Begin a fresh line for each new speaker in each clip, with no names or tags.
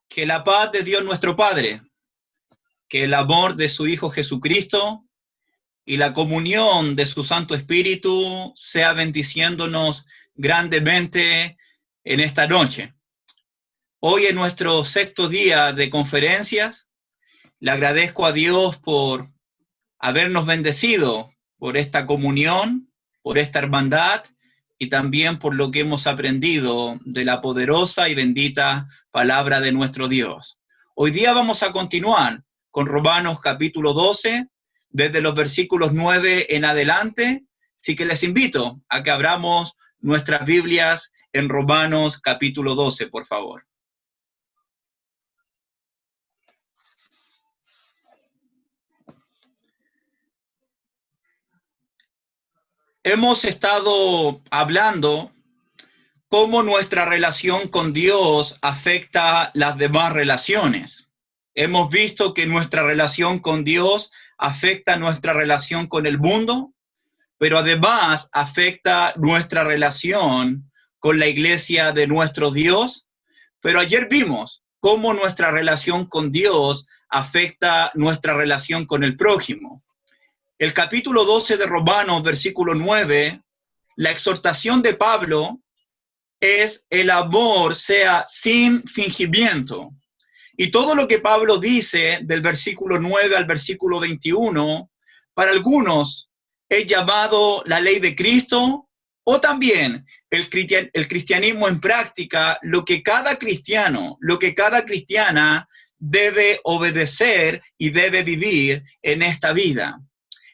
Que la paz de Dios nuestro Padre, que el amor de su Hijo Jesucristo y la comunión de su Santo Espíritu sea bendiciéndonos grandemente en esta noche. Hoy es nuestro sexto día de conferencias. Le agradezco a Dios por habernos bendecido, por esta comunión, por esta hermandad y también por lo que hemos aprendido de la poderosa y bendita palabra de nuestro Dios. Hoy día vamos a continuar con Romanos capítulo 12, desde los versículos 9 en adelante. Así que les invito a que abramos nuestras Biblias en Romanos capítulo 12, por favor. Hemos estado hablando cómo nuestra relación con Dios afecta las demás relaciones. Hemos visto que nuestra relación con Dios afecta nuestra relación con el mundo, pero además afecta nuestra relación con la iglesia de nuestro Dios. Pero ayer vimos cómo nuestra relación con Dios afecta nuestra relación con el prójimo. El capítulo 12 de Romanos, versículo 9, la exhortación de Pablo es el amor sea sin fingimiento. Y todo lo que Pablo dice del versículo 9 al versículo 21, para algunos es llamado la ley de Cristo, o también el cristianismo en práctica, lo que cada cristiano, lo que cada cristiana debe obedecer y debe vivir en esta vida.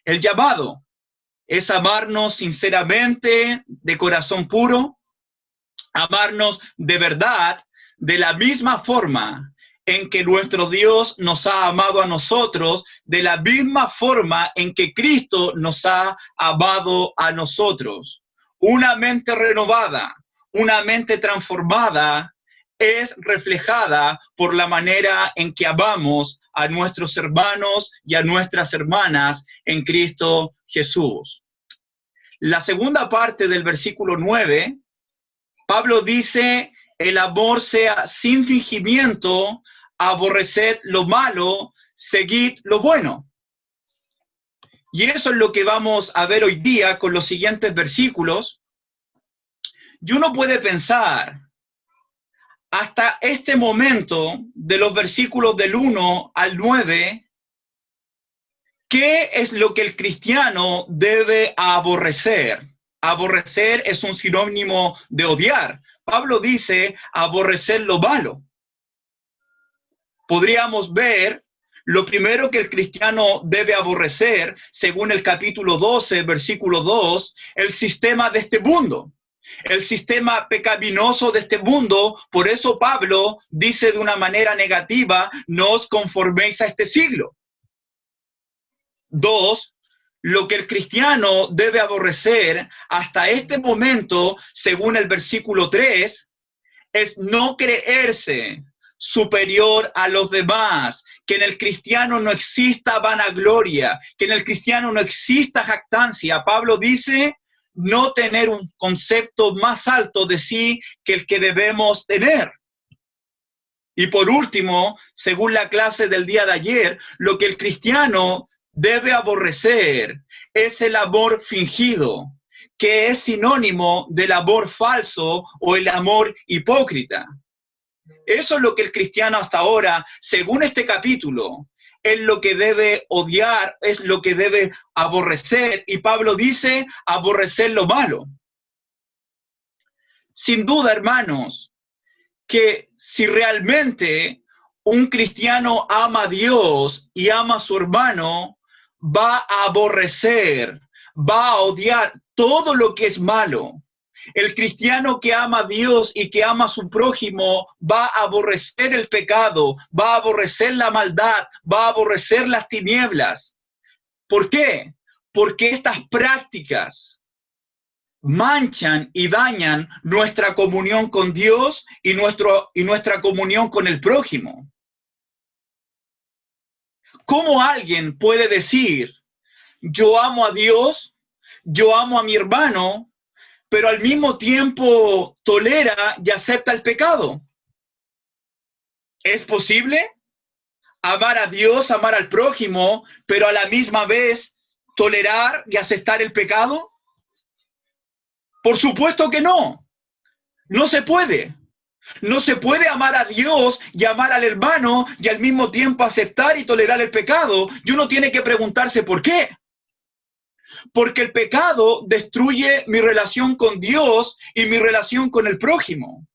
El llamado es amarnos sinceramente, de corazón puro, amarnos de verdad, de la misma forma en que nuestro Dios nos ha amado a nosotros, de la misma forma en que Cristo nos ha amado a nosotros. Una mente renovada, una mente transformada es reflejada por la manera en que amamos a nuestros hermanos y a nuestras hermanas en Cristo Jesús. La segunda parte del versículo 9, Pablo dice, el amor sea sin fingimiento, aborreced lo malo, seguid lo bueno. Y eso es lo que vamos a ver hoy día con los siguientes versículos. Y uno puede pensar, hasta este momento, de los versículos del 1 al 9, ¿qué es lo que el cristiano debe aborrecer? Aborrecer es un sinónimo de odiar. Pablo dice aborrecer lo malo. Podríamos ver lo primero que el cristiano debe aborrecer, según el capítulo 12, versículo 2, el sistema de este mundo, el sistema pecaminoso de este mundo. Por eso Pablo dice de una manera negativa, no os conforméis a este siglo. 2, lo que el cristiano debe aborrecer hasta este momento, según el versículo 3, es no creerse superior a los demás, que en el cristiano no exista vanagloria, que en el cristiano no exista jactancia. Pablo dice no tener un concepto más alto de sí que el que debemos tener. Y por último, según la clase del día de ayer, lo que el cristiano debe aborrecer es el amor fingido, que es sinónimo del amor falso o el amor hipócrita. Eso es lo que el cristiano hasta ahora, según este capítulo, es lo que debe odiar, es lo que debe aborrecer. Y Pablo dice aborrecer lo malo. Sin duda, hermanos, que si realmente un cristiano ama a Dios y ama a su hermano, va a aborrecer, va a odiar todo lo que es malo. El cristiano que ama a Dios y que ama a su prójimo va a aborrecer el pecado, va a aborrecer la maldad, va a aborrecer las tinieblas. ¿Por qué? Porque estas prácticas manchan y dañan nuestra comunión con Dios y nuestra comunión con el prójimo. ¿Cómo alguien puede decir, yo amo a Dios, yo amo a mi hermano, pero al mismo tiempo tolera y acepta el pecado? ¿Es posible amar a Dios, amar al prójimo, pero a la misma vez tolerar y aceptar el pecado? Por supuesto que no. No se puede. No se puede amar a Dios y amar al hermano y al mismo tiempo aceptar y tolerar el pecado. Y uno tiene que preguntarse por qué. Porque el pecado destruye mi relación con Dios y mi relación con el prójimo.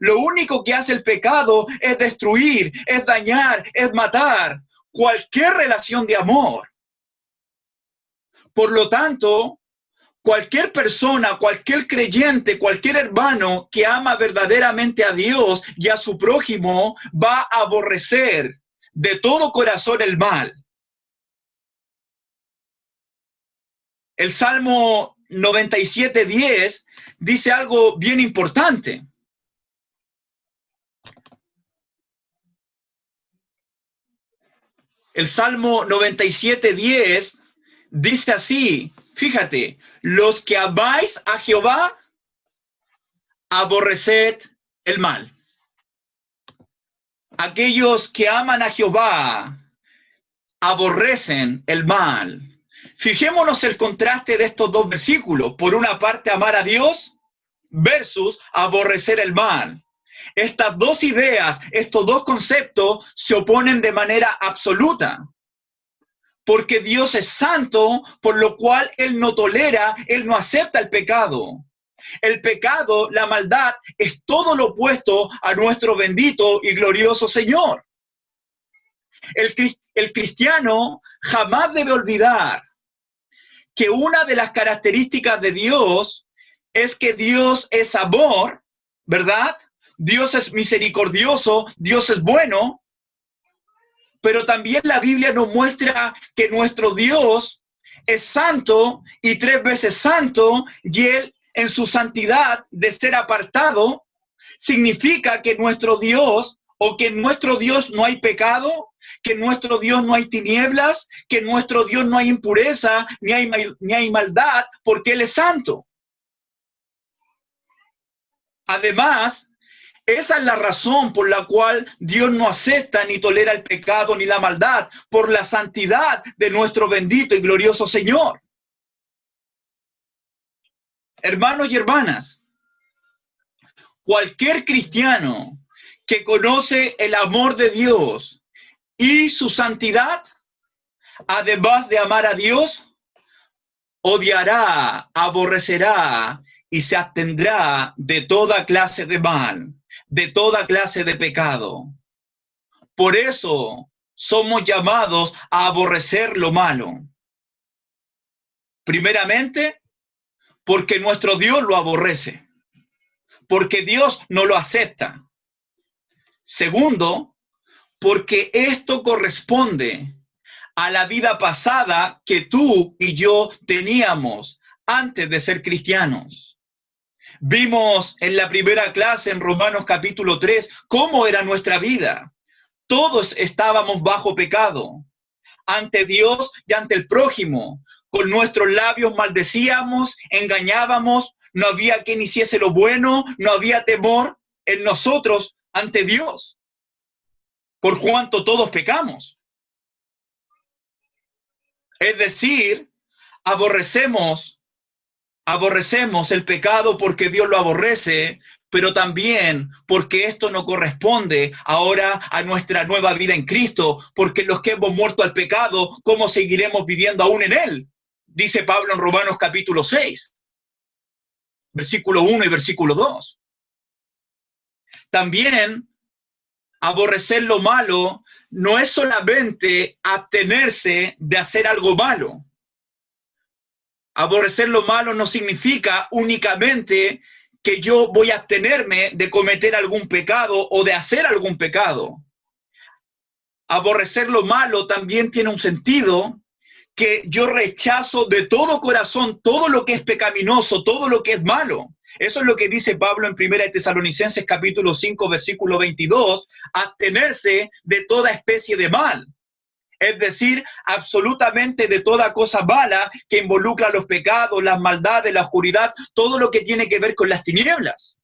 Lo único que hace el pecado es destruir, es dañar, es matar cualquier relación de amor. Por lo tanto, cualquier persona, cualquier creyente, cualquier hermano que ama verdaderamente a Dios y a su prójimo va a aborrecer de todo corazón el mal. El Salmo 97:10 dice algo bien importante. El Salmo 97:10 dice así, fíjate, los que amáis a Jehová, aborreced el mal. Aquellos que aman a Jehová, aborrecen el mal. Fijémonos el contraste de estos dos versículos. Por una parte, amar a Dios versus aborrecer el mal. Estas dos ideas, estos dos conceptos se oponen de manera absoluta. Porque Dios es santo, por lo cual Él no tolera, Él no acepta el pecado. El pecado, la maldad, es todo lo opuesto a nuestro bendito y glorioso Señor. El cristiano jamás debe olvidar que una de las características de Dios es que Dios es amor, ¿verdad? Dios es misericordioso, Dios es bueno, pero también la Biblia nos muestra que nuestro Dios es santo y 3 veces santo, y Él en su santidad de ser apartado, significa que nuestro Dios, o que en nuestro Dios no hay pecado, que en nuestro Dios no hay tinieblas, que en nuestro Dios no hay impureza, ni hay maldad, porque Él es santo. Además, esa es la razón por la cual Dios no acepta ni tolera el pecado ni la maldad, por la santidad de nuestro bendito y glorioso Señor. Hermanos y hermanas, cualquier cristiano que conoce el amor de Dios y su santidad, además de amar a Dios, odiará, aborrecerá y se abstendrá de toda clase de mal, de toda clase de pecado. Por eso somos llamados a aborrecer lo malo. Primeramente, porque nuestro Dios lo aborrece, porque Dios no lo acepta. Segundo, porque esto corresponde a la vida pasada que tú y yo teníamos antes de ser cristianos. Vimos en la primera clase en Romanos capítulo 3 cómo era nuestra vida. Todos estábamos bajo pecado, ante Dios y ante el prójimo. Con nuestros labios maldecíamos, engañábamos, no había quien hiciese lo bueno, no había temor en nosotros ante Dios, por cuanto todos pecamos. Es decir, aborrecemos el pecado porque Dios lo aborrece, pero también porque esto no corresponde ahora a nuestra nueva vida en Cristo, porque los que hemos muerto al pecado, ¿cómo seguiremos viviendo aún en él? Dice Pablo en Romanos capítulo 6, versículo 1 y versículo 2. También aborrecer lo malo no es solamente abstenerse de hacer algo malo. Aborrecer lo malo no significa únicamente que yo voy a abstenerme de cometer algún pecado o de hacer algún pecado. Aborrecer lo malo también tiene un sentido que yo rechazo de todo corazón todo lo que es pecaminoso, todo lo que es malo. Eso es lo que dice Pablo en 1 Tesalonicenses capítulo 5, versículo 22, abstenerse de toda especie de mal. Es decir, absolutamente de toda cosa mala que involucra los pecados, las maldades, la oscuridad, todo lo que tiene que ver con las tinieblas.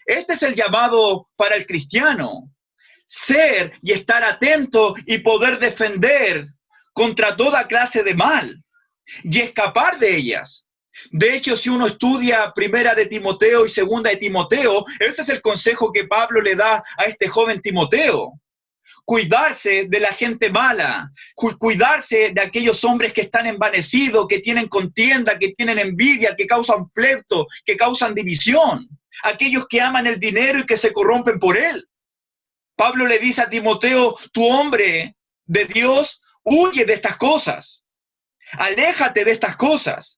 Este es el llamado para el cristiano. ser y estar atento y poder defender contra toda clase de mal y escapar de ellas. De hecho, si uno estudia Primera de Timoteo y Segunda de Timoteo, ese es el consejo que Pablo le da a este joven Timoteo. Cuidarse de la gente mala, cuidarse de aquellos hombres que están envanecidos, que tienen contienda, que tienen envidia, que causan pleito, que causan división. Aquellos que aman el dinero y que se corrompen por él. Pablo le dice a Timoteo, tu hombre de Dios, huye de estas cosas. Aléjate de estas cosas.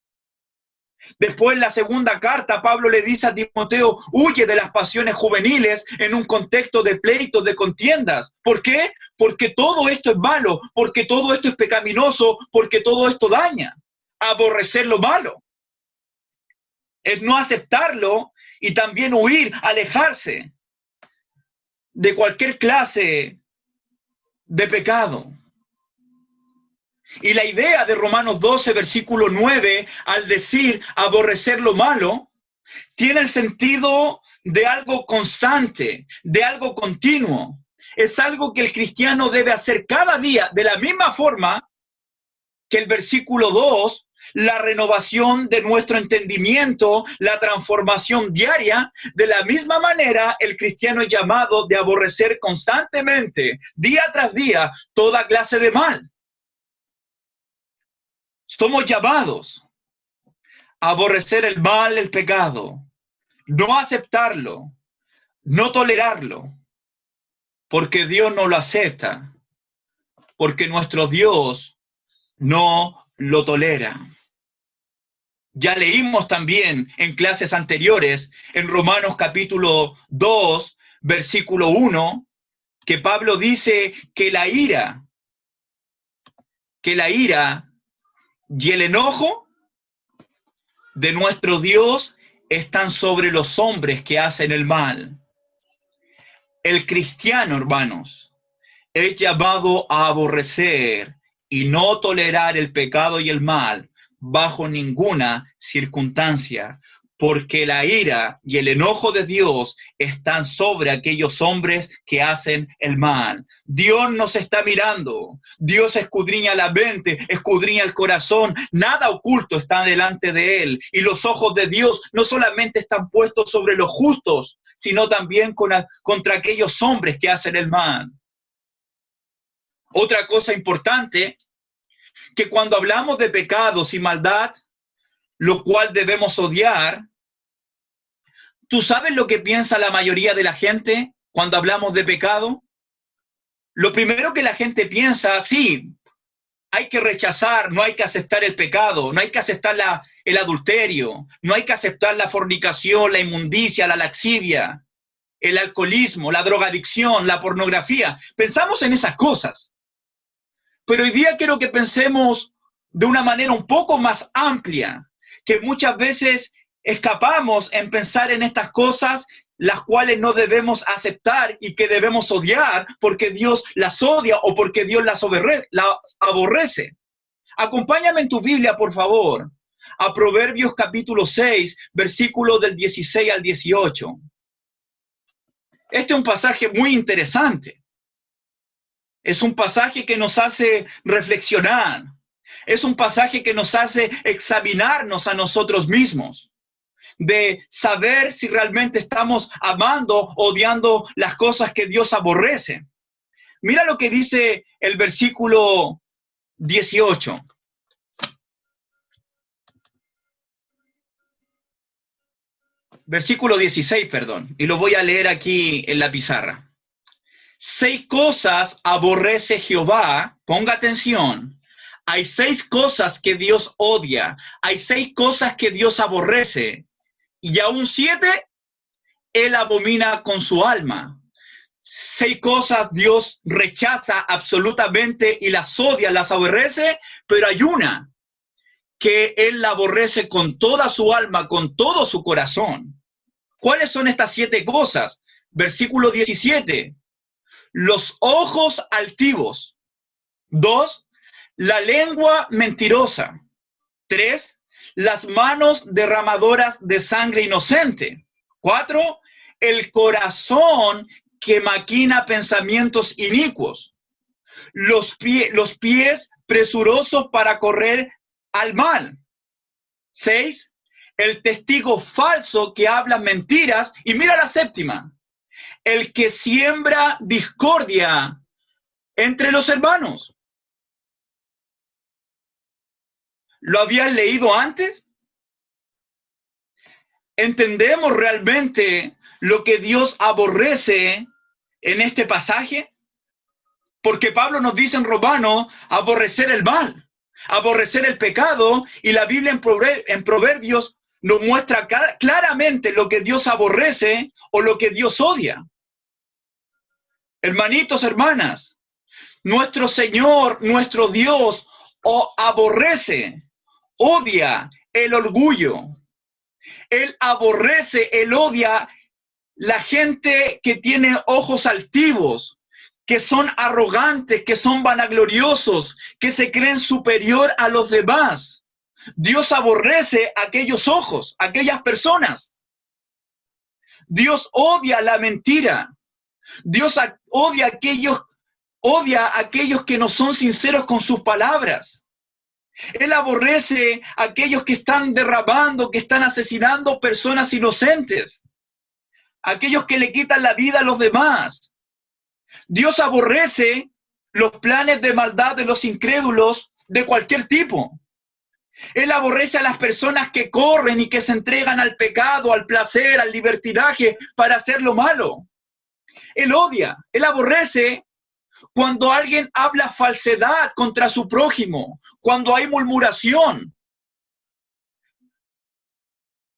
Después, en la segunda carta, Pablo le dice a Timoteo, huye de las pasiones juveniles en un contexto de pleitos, de contiendas. ¿Por qué? Porque todo esto es malo, porque todo esto es pecaminoso, porque todo esto daña. Aborrecer lo malo es no aceptarlo y también huir, alejarse de cualquier clase de pecado. Y la idea de Romanos 12, versículo 9, al decir aborrecer lo malo, tiene el sentido de algo constante, de algo continuo. Es algo que el cristiano debe hacer cada día, de la misma forma que el versículo 2, la renovación de nuestro entendimiento, la transformación diaria. De la misma manera, el cristiano es llamado de aborrecer constantemente, día tras día, toda clase de mal. Somos llamados a aborrecer el mal, el pecado, no aceptarlo, no tolerarlo, porque Dios no lo acepta, porque nuestro Dios no lo tolera. Ya leímos también en clases anteriores, en Romanos capítulo 2, versículo 1, que Pablo dice que la ira y el enojo de nuestro Dios están sobre los hombres que hacen el mal. El cristiano, hermanos, es llamado a aborrecer y no tolerar el pecado y el mal bajo ninguna circunstancia, porque la ira y el enojo de Dios están sobre aquellos hombres que hacen el mal. Dios nos está mirando, Dios escudriña la mente, escudriña el corazón, nada oculto está delante de Él, y los ojos de Dios no solamente están puestos sobre los justos, sino también contra aquellos hombres que hacen el mal. Otra cosa importante, que cuando hablamos de pecados y maldad, lo cual debemos odiar, ¿tú sabes lo que piensa la mayoría de la gente cuando hablamos de pecado? Lo primero que la gente piensa, sí, hay que rechazar, no hay que aceptar el pecado, no hay que aceptar el adulterio, no hay que aceptar la fornicación, la inmundicia, la laxivia, el alcoholismo, la drogadicción, la pornografía. Pensamos en esas cosas. Pero hoy día quiero que pensemos de una manera un poco más amplia, que muchas veces escapamos en pensar en estas cosas, las cuales no debemos aceptar y que debemos odiar porque Dios las odia o porque Dios las aborrece. Acompáñame en tu Biblia, por favor, a Proverbios capítulo 6, versículos del 16 al 18. Este es un pasaje muy interesante. Es un pasaje que nos hace reflexionar. Es un pasaje que nos hace examinarnos a nosotros mismos, de saber si realmente estamos amando o odiando las cosas que Dios aborrece. Mira lo que dice el versículo 18. Versículo 16, perdón. Y lo voy a leer aquí en la pizarra. 6 cosas aborrece Jehová, ponga atención. Hay 6 cosas que Dios odia, hay 6 cosas que Dios aborrece, y aún 7 Él abomina con su alma. 6 cosas Dios rechaza absolutamente y las odia, las aborrece, pero hay una que Él la aborrece con toda su alma, con todo su corazón. ¿Cuáles son estas 7 cosas? Versículo 17. Los ojos altivos. 2, la lengua mentirosa. 3, las manos derramadoras de sangre inocente. 4, el corazón que maquina pensamientos inicuos, los pies presurosos para correr al mal. 6, el testigo falso que habla mentiras. Y mira la séptima, el que siembra discordia entre los hermanos. ¿Lo habías leído antes? ¿Entendemos realmente lo que Dios aborrece en este pasaje? Porque Pablo nos dice en Romanos aborrecer el mal, aborrecer el pecado, y la Biblia en Proverbios nos muestra claramente lo que Dios aborrece o lo que Dios odia. Hermanitos, hermanas, nuestro Señor, nuestro Dios, aborrece, odia el orgullo. Él aborrece, él odia la gente que tiene ojos altivos, que son arrogantes, que son vanagloriosos, que se creen superior a los demás. Dios aborrece aquellos ojos, aquellas personas. Dios odia la mentira. Dios odia a aquellos que no son sinceros con sus palabras. Él aborrece a aquellos que están derramando, que están asesinando personas inocentes, aquellos que le quitan la vida a los demás. Dios aborrece los planes de maldad de los incrédulos de cualquier tipo. Él aborrece a las personas que corren y que se entregan al pecado, al placer, al libertinaje para hacer lo malo. Él odia, él aborrece cuando alguien habla falsedad contra su prójimo, cuando hay murmuración.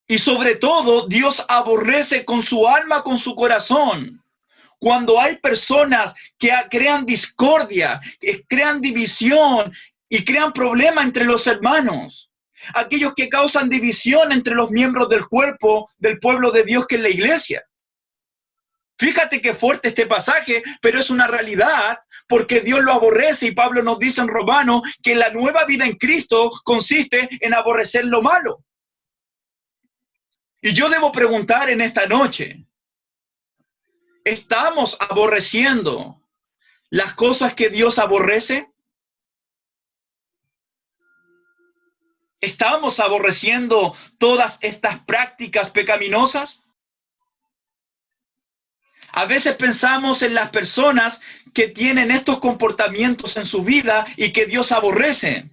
Y sobre todo, Dios aborrece con su alma, con su corazón, cuando hay personas que crean discordia, que crean división y crean problema entre los hermanos. Aquellos que causan división entre los miembros del cuerpo del pueblo de Dios, que es la iglesia. Fíjate qué fuerte este pasaje, pero es una realidad, porque Dios lo aborrece, y Pablo nos dice en Romanos que la nueva vida en Cristo consiste en aborrecer lo malo. Y yo debo preguntar en esta noche, ¿estamos aborreciendo las cosas que Dios aborrece? ¿Estamos aborreciendo todas estas prácticas pecaminosas? A veces pensamos en las personas que tienen estos comportamientos en su vida y que Dios aborrece.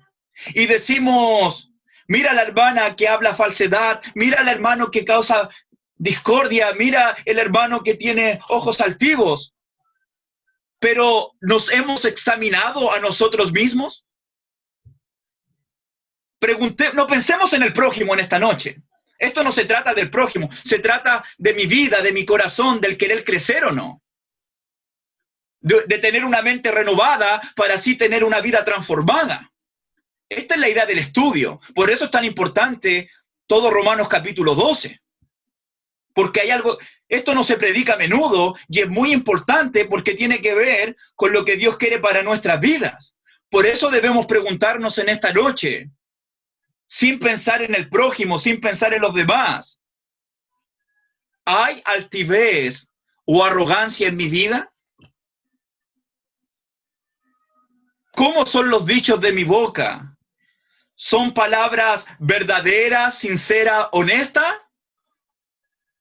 Y decimos, mira a la hermana que habla falsedad, mira al hermano que causa discordia, mira el hermano que tiene ojos altivos. Pero ¿nos hemos examinado a nosotros mismos? No pensemos en el prójimo en esta noche. Esto no se trata del prójimo, se trata de mi vida, de mi corazón, del querer crecer o no. De tener una mente renovada para así tener una vida transformada. Esta es la idea del estudio. Por eso es tan importante todo Romanos capítulo 12. Porque hay algo, esto no se predica a menudo y es muy importante porque tiene que ver con lo que Dios quiere para nuestras vidas. Por eso debemos preguntarnos en esta noche, sin pensar en el prójimo, sin pensar en los demás, ¿hay altivez o arrogancia en mi vida? ¿Cómo son los dichos de mi boca? ¿Son palabras verdaderas, sinceras, honestas?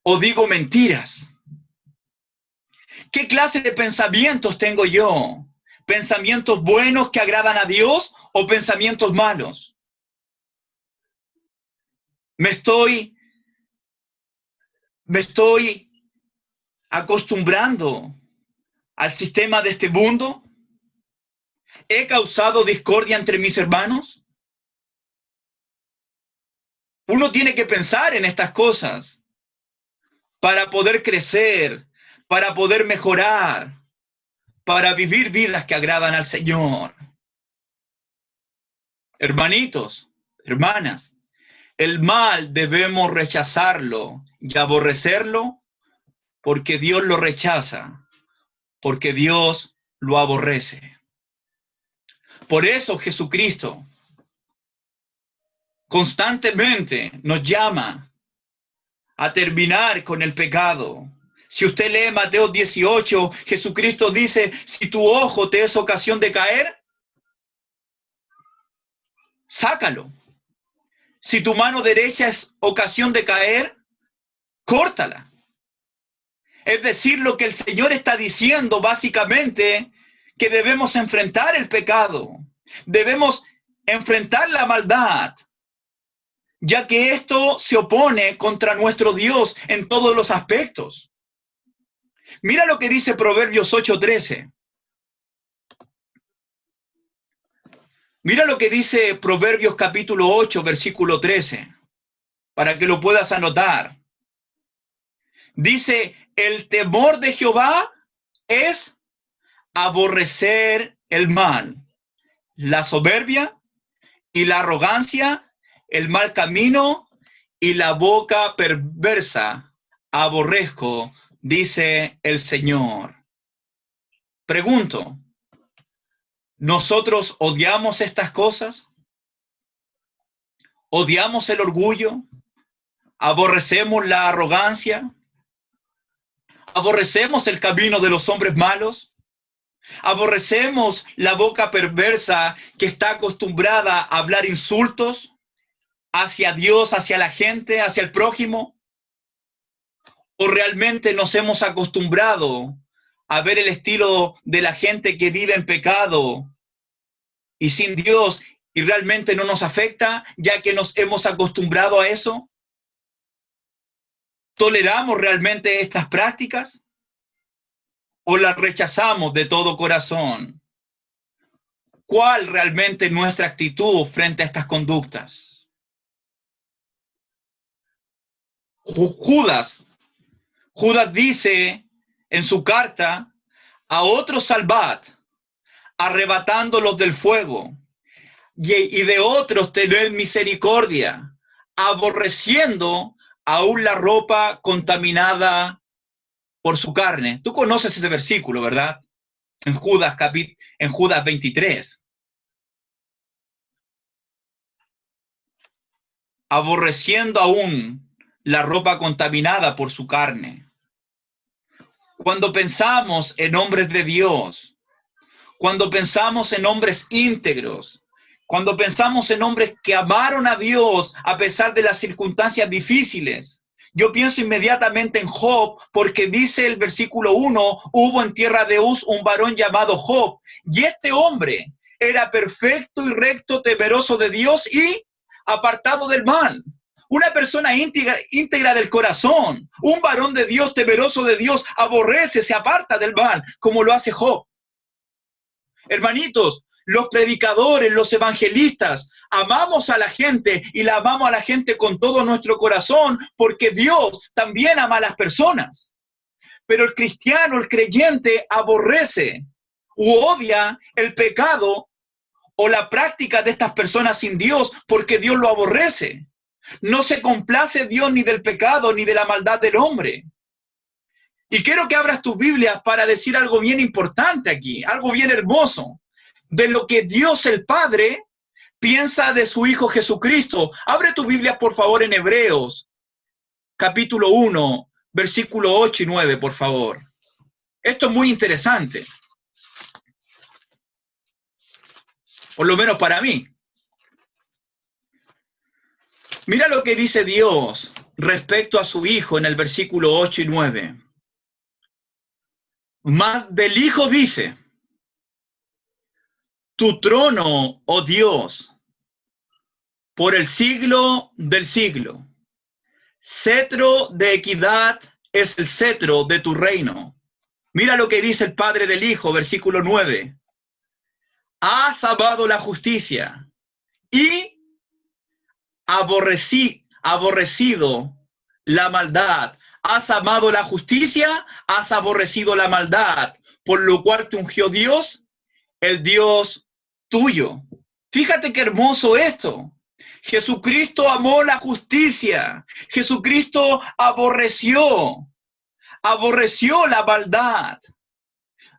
¿O digo mentiras? ¿Qué clase de pensamientos tengo yo? ¿Pensamientos buenos que agradan a Dios o pensamientos malos? ¿Me estoy acostumbrando al sistema de este mundo? ¿He causado discordia entre mis hermanos? Uno tiene que pensar en estas cosas para poder crecer, para poder mejorar, para vivir vidas que agradan al Señor. Hermanitos, hermanas, el mal debemos rechazarlo y aborrecerlo porque Dios lo rechaza, porque Dios lo aborrece. Por eso Jesucristo constantemente nos llama a terminar con el pecado, Si usted lee Mateo 18, Jesucristo dice, si tu ojo te es ocasión de caer, sácalo. Si tu mano derecha es ocasión de caer, córtala. Es decir, lo que el Señor está diciendo básicamente, que debemos enfrentar el pecado, debemos enfrentar la maldad, ya que esto se opone contra nuestro Dios en todos los aspectos. Mira lo que dice Proverbios 8:13. Mira lo que dice Proverbios capítulo 8, versículo 13, para que lo puedas anotar. Dice, el temor de Jehová es aborrecer el mal, la soberbia y la arrogancia, el mal camino y la boca perversa, aborrezco, dice el Señor. Pregunto, ¿nosotros odiamos estas cosas? ¿Odiamos el orgullo? ¿Aborrecemos la arrogancia? ¿Aborrecemos el camino de los hombres malos? ¿Aborrecemos la boca perversa que está acostumbrada a hablar insultos hacia Dios, hacia la gente, hacia el prójimo? ¿O realmente nos hemos acostumbrado a ver el estilo de la gente que vive en pecado y sin Dios y realmente no nos afecta, ya que nos hemos acostumbrado a eso? ¿Toleramos realmente estas prácticas o las rechazamos de todo corazón? ¿Cuál realmente es nuestra actitud frente a estas conductas? Judas dice en su carta, a otros salvad, arrebatándolos del fuego, y de otros tened misericordia, aborreciendo aún la ropa contaminada por su carne. Tú conoces ese versículo, ¿verdad? En Judas 23. Aborreciendo aún la ropa contaminada por su carne. Cuando pensamos en hombres de Dios, cuando pensamos en hombres íntegros, cuando pensamos en hombres que amaron a Dios a pesar de las circunstancias difíciles, yo pienso inmediatamente en Job, porque dice el versículo 1, hubo en tierra de Uz un varón llamado Job, y este hombre era perfecto y recto, temeroso de Dios y apartado del mal. Una persona íntegra del corazón, un varón de Dios, temeroso de Dios, aborrece, se aparta del mal, como lo hace Job. Hermanitos, los predicadores, los evangelistas, amamos a la gente y la amamos a la gente con todo nuestro corazón, porque Dios también ama a las personas. Pero el cristiano, el creyente, aborrece u odia el pecado o la práctica de estas personas sin Dios, porque Dios lo aborrece. No se complace Dios ni del pecado ni de la maldad del hombre. Y quiero que abras tus Biblias para decir algo bien importante aquí, algo bien hermoso, de lo que Dios el Padre piensa de su Hijo Jesucristo. Abre tu Biblia, por favor, en Hebreos, capítulo 1, versículo 8 y 9, por favor. Esto es muy interesante. Por lo menos para mí. Mira lo que dice Dios respecto a su Hijo en el versículo 8 y 9. Mas del Hijo dice, tu trono, oh Dios, por el siglo del siglo. Cetro de equidad es el cetro de tu reino. Mira lo que dice el Padre del Hijo, versículo 9. Has amado la justicia y aborrecido la maldad. Has amado la justicia, has aborrecido la maldad, por lo cual te ungió Dios, el Dios tuyo. Fíjate qué hermoso esto. Jesucristo amó la justicia. Jesucristo aborreció la maldad.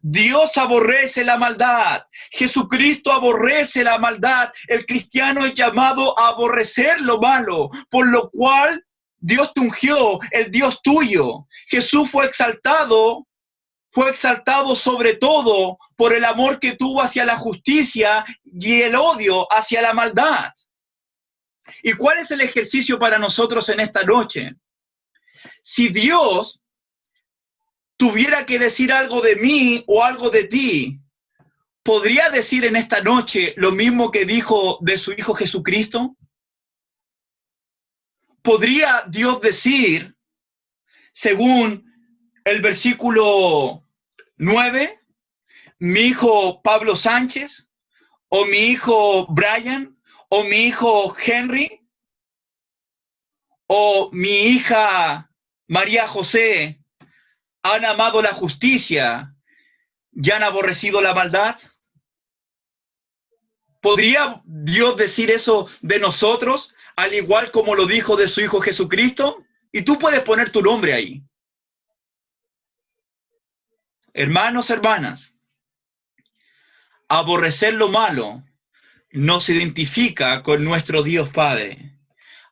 Dios aborrece la maldad. Jesucristo aborrece la maldad. El cristiano es llamado a aborrecer lo malo, por lo cual Dios te ungió, el Dios tuyo. Jesús fue exaltado sobre todo por el amor que tuvo hacia la justicia y el odio hacia la maldad. ¿Y cuál es el ejercicio para nosotros en esta noche? Si Dios tuviera que decir algo de mí o algo de ti, ¿podría decir en esta noche lo mismo que dijo de su Hijo Jesucristo? ¿Podría Dios decir, según el versículo 9, mi hijo Pablo Sánchez, o mi hijo Brian, o mi hijo Henry, o mi hija María José han amado la justicia y han aborrecido la maldad? ¿Podría Dios decir eso de nosotros, al igual como lo dijo de su Hijo Jesucristo? Y tú puedes poner tu nombre ahí. Hermanos, hermanas, aborrecer lo malo nos identifica con nuestro Dios Padre.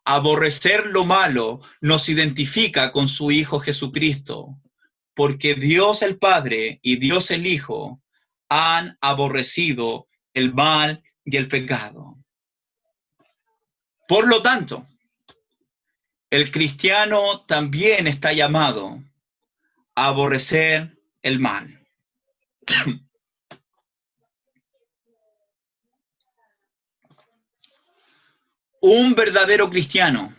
Aborrecer lo malo nos identifica con su Hijo Jesucristo, porque Dios el Padre y Dios el Hijo han aborrecido el mal y el pecado. Por lo tanto, el cristiano también está llamado a aborrecer el mal. Un verdadero cristiano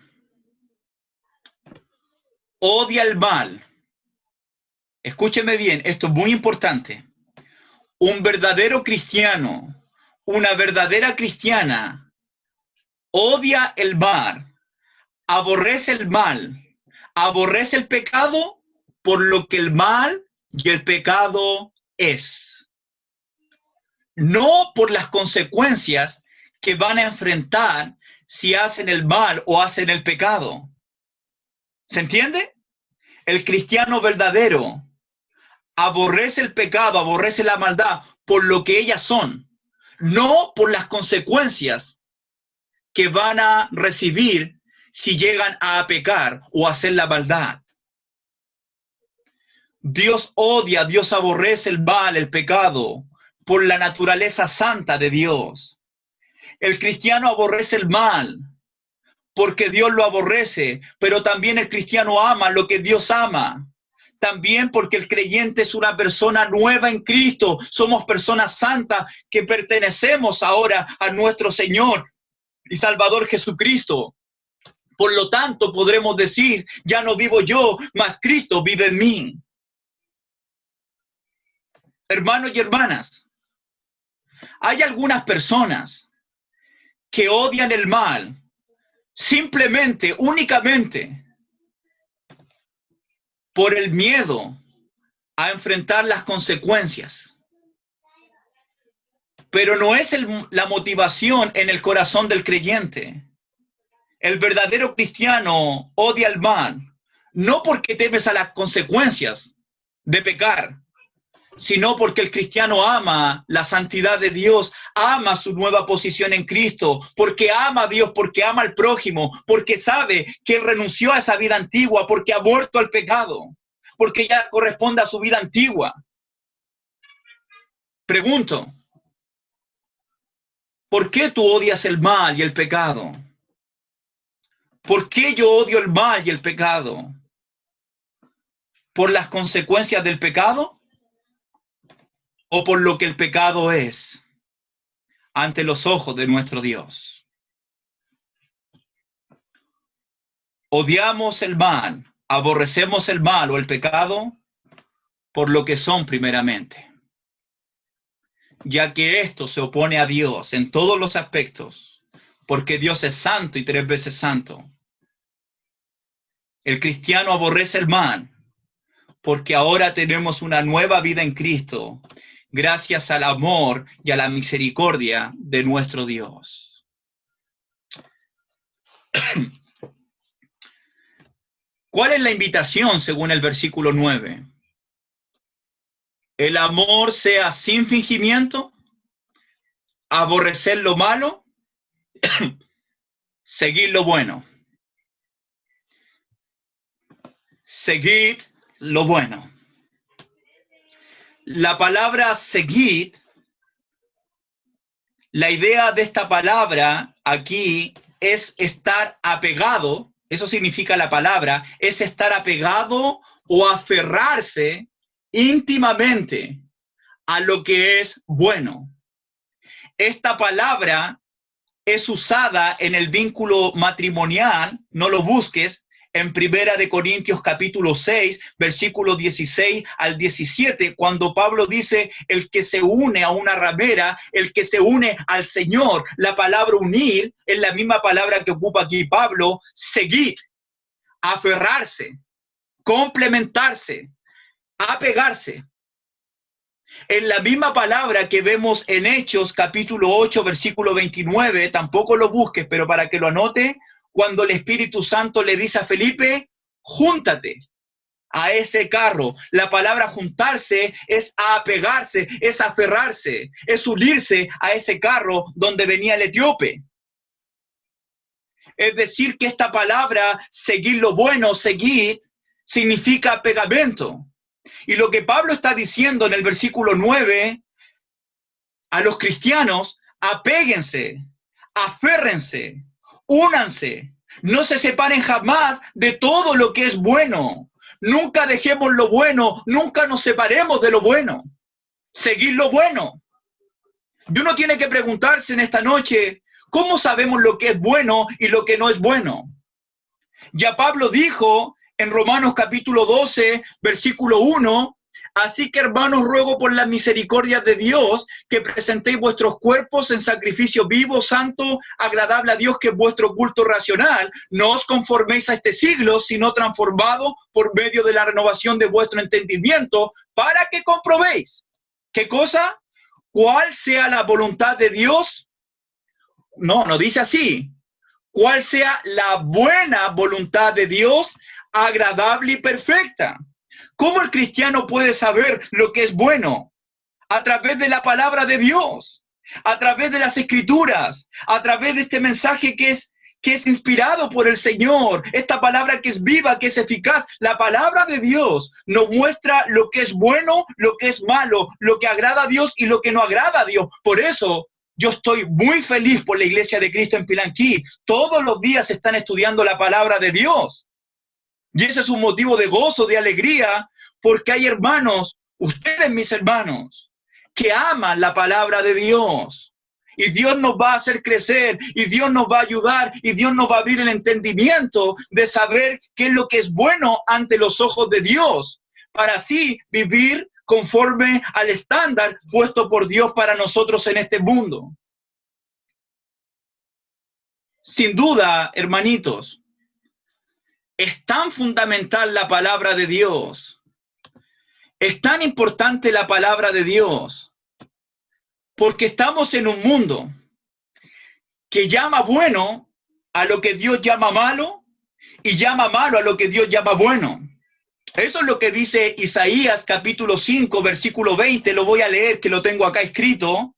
odia el mal. Escúcheme bien, esto es muy importante. Un verdadero cristiano, una verdadera cristiana, odia el mal, aborrece el pecado por lo que el mal y el pecado es. No por las consecuencias que van a enfrentar si hacen el mal o hacen el pecado. ¿Se entiende? El cristiano verdadero aborrece el pecado, aborrece la maldad por lo que ellas son, no por las consecuencias que van a recibir si llegan a pecar o a hacer la maldad. Dios odia, Dios aborrece el mal, el pecado, por la naturaleza santa de Dios. El cristiano aborrece el mal porque Dios lo aborrece, pero también el cristiano ama lo que Dios ama. También porque el creyente es una persona nueva en Cristo. Somos personas santas que pertenecemos ahora a nuestro Señor y Salvador Jesucristo. Por lo tanto, podremos decir, ya no vivo yo, mas Cristo vive en mí. Hermanos y hermanas, hay algunas personas que odian el mal simplemente, únicamente, por el miedo a enfrentar las consecuencias. Pero no es la motivación en el corazón del creyente. El verdadero cristiano odia el mal, no porque temes a las consecuencias de pecar, sino porque el cristiano ama la santidad de Dios, ama su nueva posición en Cristo, porque ama a Dios, porque ama al prójimo, porque sabe que él renunció a esa vida antigua, porque ha muerto al pecado, porque ya corresponde a su vida antigua. Pregunto, ¿por qué tú odias el mal y el pecado? ¿Por qué yo odio el mal y el pecado? ¿Por las consecuencias del pecado? ¿O por lo que el pecado es ante los ojos de nuestro Dios? Odiamos el mal, aborrecemos el mal o el pecado por lo que son primeramente, ya que esto se opone a Dios en todos los aspectos, porque Dios es santo y 3 veces santo. El cristiano aborrece el mal porque ahora tenemos una nueva vida en Cristo, gracias al amor y a la misericordia de nuestro Dios. ¿Cuál es la invitación según el versículo 9? El amor sea sin fingimiento, aborrecer lo malo, seguir lo bueno. seguid lo bueno. La palabra seguid, la idea de esta palabra aquí es estar apegado, eso significa la palabra, es estar apegado o aferrarse íntimamente a lo que es bueno. Esta palabra es usada en el vínculo matrimonial, no lo busques, en Primera de Corintios capítulo 6, versículos 16 al 17, cuando Pablo dice, el que se une a una ramera, el que se une al Señor. La palabra unir es la misma palabra que ocupa aquí Pablo, seguir, aferrarse, complementarse, apegarse. En la misma palabra que vemos en Hechos capítulo 8, versículo 29, tampoco lo busques, pero para que lo anote, cuando el Espíritu Santo le dice a Felipe, júntate a ese carro. La palabra juntarse es apegarse, es aferrarse, es unirse a ese carro donde venía el etíope. Es decir, que esta palabra, seguir lo bueno, seguir, significa pegamento. Y lo que Pablo está diciendo en el versículo 9, a los cristianos, apéguense, aférrense, únanse, no se separen jamás de todo lo que es bueno. Nunca dejemos lo bueno, nunca nos separemos de lo bueno. Seguir lo bueno. Y uno tiene que preguntarse en esta noche, ¿cómo sabemos lo que es bueno y lo que no es bueno? Ya Pablo dijo en Romanos capítulo 12, versículo 1, así que hermanos, ruego por las misericordias de Dios que presentéis vuestros cuerpos en sacrificio vivo, santo, agradable a Dios, que es vuestro culto racional. No os conforméis a este siglo, sino transformado por medio de la renovación de vuestro entendimiento, para que comprobéis. ¿Qué cosa? ¿Cuál sea la voluntad de Dios? No dice así. ¿Cuál sea la buena voluntad de Dios, agradable y perfecta? ¿Cómo el cristiano puede saber lo que es bueno? A través de la palabra de Dios, a través de las escrituras, a través de este mensaje que es inspirado por el Señor, esta palabra que es viva, que es eficaz. La palabra de Dios nos muestra lo que es bueno, lo que es malo, lo que agrada a Dios y lo que no agrada a Dios. Por eso yo estoy muy feliz por la Iglesia de Cristo en Pilanquí. Todos los días están estudiando la palabra de Dios. Y ese es un motivo de gozo, de alegría, porque hay hermanos, ustedes mis hermanos, que aman la palabra de Dios. Y Dios nos va a hacer crecer, y Dios nos va a ayudar, y Dios nos va a abrir el entendimiento de saber qué es lo que es bueno ante los ojos de Dios, para así vivir conforme al estándar puesto por Dios para nosotros en este mundo. Sin duda, hermanitos, es tan fundamental la palabra de Dios, es tan importante la palabra de Dios, porque estamos en un mundo que llama bueno a lo que Dios llama malo y llama malo a lo que Dios llama bueno. Eso es lo que dice Isaías capítulo 5, versículo 20, lo voy a leer, que lo tengo acá escrito.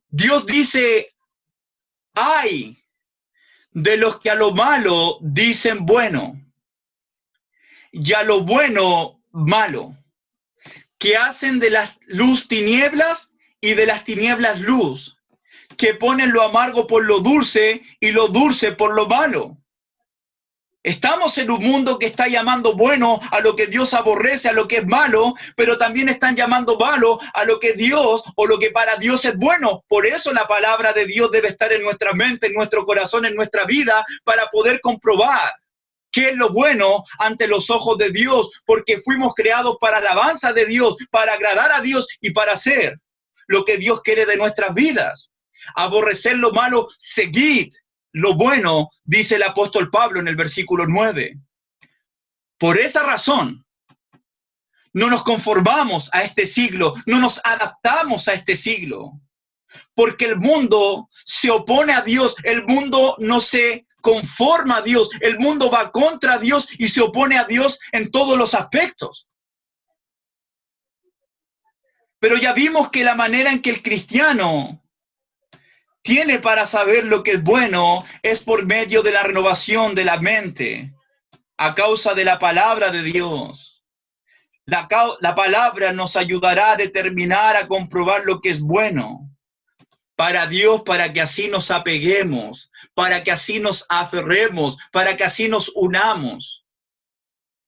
Dios dice, ay de los que a lo malo dicen bueno, y a lo bueno malo, que hacen de la luz tinieblas y de las tinieblas luz, que ponen lo amargo por lo dulce y lo dulce por lo malo. Estamos en un mundo que está llamando bueno a lo que Dios aborrece, a lo que es malo, pero también están llamando malo a lo que Dios o lo que para Dios es bueno. Por eso la palabra de Dios debe estar en nuestra mente, en nuestro corazón, en nuestra vida, para poder comprobar qué es lo bueno ante los ojos de Dios, porque fuimos creados para alabanza de Dios, para agradar a Dios y para hacer lo que Dios quiere de nuestras vidas. Aborrecer lo malo, seguid lo bueno, dice el apóstol Pablo en el versículo 9. Por esa razón, no nos conformamos a este siglo, no nos adaptamos a este siglo, porque el mundo se opone a Dios, el mundo no se conforma a Dios, el mundo va contra Dios y se opone a Dios en todos los aspectos. Pero ya vimos que la manera en que el cristiano tiene para saber lo que es bueno es por medio de la renovación de la mente. a causa de la palabra de Dios. La palabra nos ayudará a determinar, a comprobar lo que es bueno para Dios, para que así nos apeguemos, para que así nos aferremos, para que así nos unamos,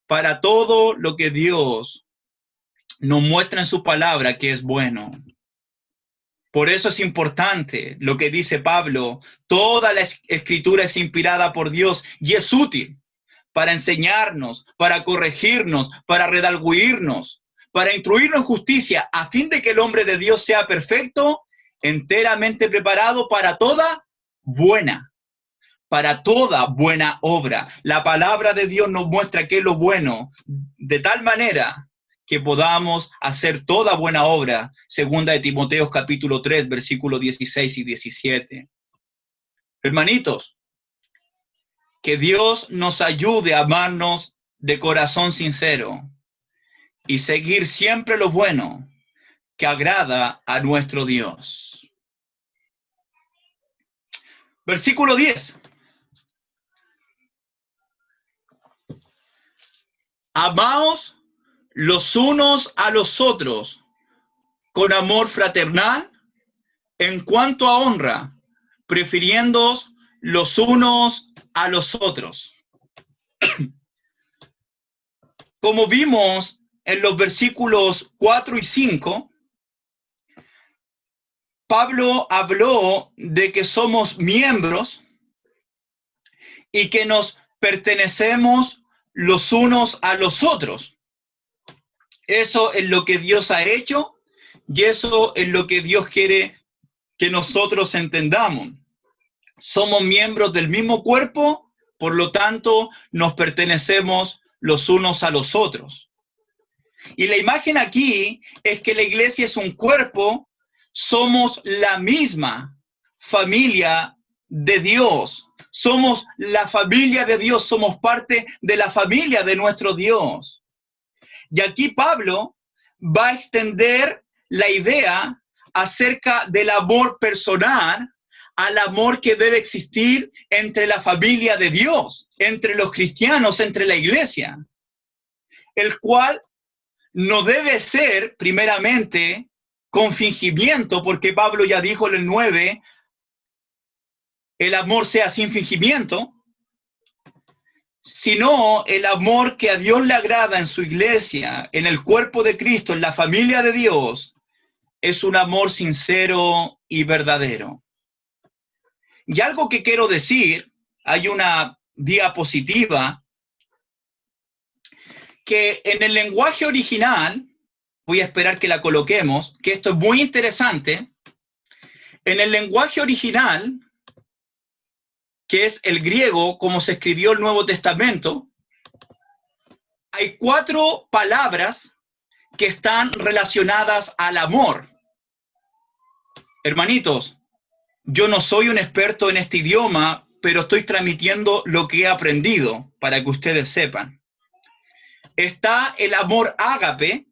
para todo lo que Dios nos muestra en su palabra que es bueno. Por eso es importante lo que dice Pablo: toda la escritura es inspirada por Dios y es útil para enseñarnos, para corregirnos, para redarguirnos, para instruirnos en justicia, a fin de que el hombre de Dios sea perfecto, enteramente preparado para toda buena obra. La palabra de Dios nos muestra qué es lo bueno, de tal manera que podamos hacer toda buena obra. Segunda de Timoteo capítulo 3, versículos 16 y 17. Hermanitos, que Dios nos ayude a amarnos de corazón sincero y seguir siempre lo bueno que agrada a nuestro Dios. Versículo 10. Amaos los unos a los otros con amor fraternal, en cuanto a honra, prefiriéndoos los unos a los otros. Como vimos en los versículos 4 y 5, Pablo habló de que somos miembros y que nos pertenecemos los unos a los otros. Eso es lo que Dios ha hecho y eso es lo que Dios quiere que nosotros entendamos. Somos miembros del mismo cuerpo, por lo tanto, nos pertenecemos los unos a los otros. Y la imagen aquí es que la iglesia es un cuerpo, somos la misma familia de Dios. Somos la familia de Dios, somos parte de la familia de nuestro Dios. Y aquí Pablo va a extender la idea acerca del amor personal al amor que debe existir entre la familia de Dios, entre los cristianos, entre la iglesia, el cual no debe ser primeramente con fingimiento, porque Pablo ya dijo en el 9, el amor sea sin fingimiento, sino el amor que a Dios le agrada en su iglesia, en el cuerpo de Cristo, en la familia de Dios, es un amor sincero y verdadero. Y algo que quiero decir, hay una diapositiva que en el lenguaje original, voy a esperar que la coloquemos, que esto es muy interesante. En el lenguaje original, que es el griego, como se escribió el Nuevo Testamento, hay 4 palabras que están relacionadas al amor. Hermanitos, yo no soy un experto en este idioma, pero estoy transmitiendo lo que he aprendido para que ustedes sepan. Está el amor ágape,